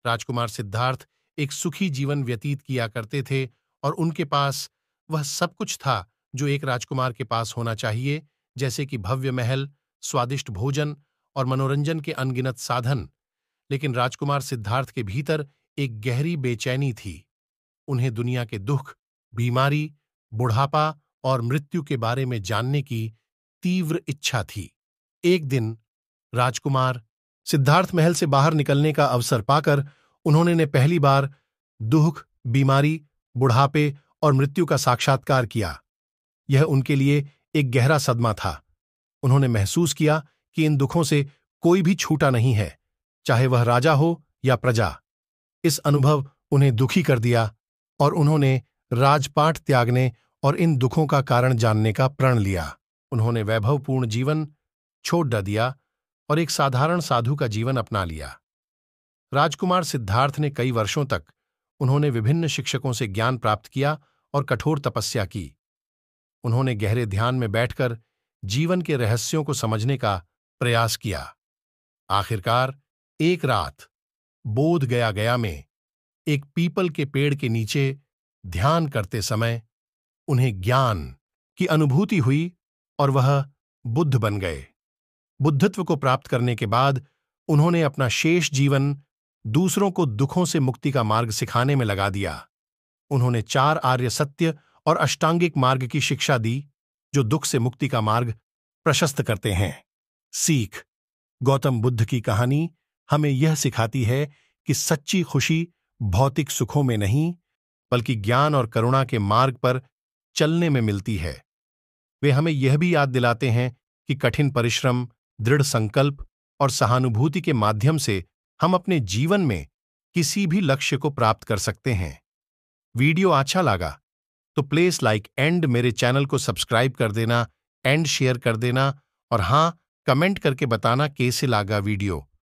राजकुमार सिद्धार्थ एक सुखी जीवन व्यतीत किया करते थे और उनके पास वह सब कुछ था जो एक राजकुमार के पास होना चाहिए, जैसे कि भव्य महल, स्वादिष्ट भोजन और मनोरंजन के अनगिनत साधन। लेकिन राजकुमार सिद्धार्थ के भीतर एक गहरी बेचैनी थी। उन्हें दुनिया के दुख, बीमारी, बुढ़ापा और मृत्यु के बारे में जानने की तीव्र इच्छा थी। एक दिन राजकुमार सिद्धार्थ महल से बाहर निकलने का अवसर पाकर उन्होंने पहली बार दुख, बीमारी, बुढ़ापे और मृत्यु का साक्षात्कार किया। यह उनके लिए एक गहरा सदमा था। उन्होंने महसूस किया कि इन दुखों से कोई भी छूटा नहीं है, चाहे वह राजा हो या प्रजा। इस अनुभव उन्हें दुखी कर दिया और उन्होंने राजपाट त्यागने और इन दुखों का कारण जानने का प्रण लिया। उन्होंने वैभवपूर्ण जीवन छोड़ दिया और एक साधारण साधु का जीवन अपना लिया। राजकुमार सिद्धार्थ ने कई वर्षों तक उन्होंने विभिन्न शिक्षकों से ज्ञान प्राप्त किया और कठोर तपस्या की। उन्होंने गहरे ध्यान में बैठकर जीवन के रहस्यों को समझने का प्रयास किया। आखिरकार एक रात बोध गया में एक पीपल के पेड़ के नीचे ध्यान करते समय उन्हें ज्ञान की अनुभूति हुई और वह बुद्ध बन गए। बुद्धत्व को प्राप्त करने के बाद उन्होंने अपना शेष जीवन दूसरों को दुखों से मुक्ति का मार्ग सिखाने में लगा दिया। उन्होंने 4 आर्य सत्य और अष्टांगिक मार्ग की शिक्षा दी, जो दुख से मुक्ति का मार्ग प्रशस्त करते हैं। सीख: गौतम बुद्ध की कहानी हमें यह सिखाती है कि सच्ची खुशी भौतिक सुखों में नहीं, बल्कि ज्ञान और करुणा के मार्ग पर चलने में मिलती है। वे हमें यह भी याद दिलाते हैं कि कठिन परिश्रम, दृढ़ संकल्प और सहानुभूति के माध्यम से हम अपने जीवन में किसी भी लक्ष्य को प्राप्त कर सकते हैं। वीडियो अच्छा लगा तो प्लीज लाइक एंड मेरे चैनल को सब्सक्राइब कर देना एंड शेयर कर देना और हाँ, कमेंट करके बताना कैसे लगा वीडियो।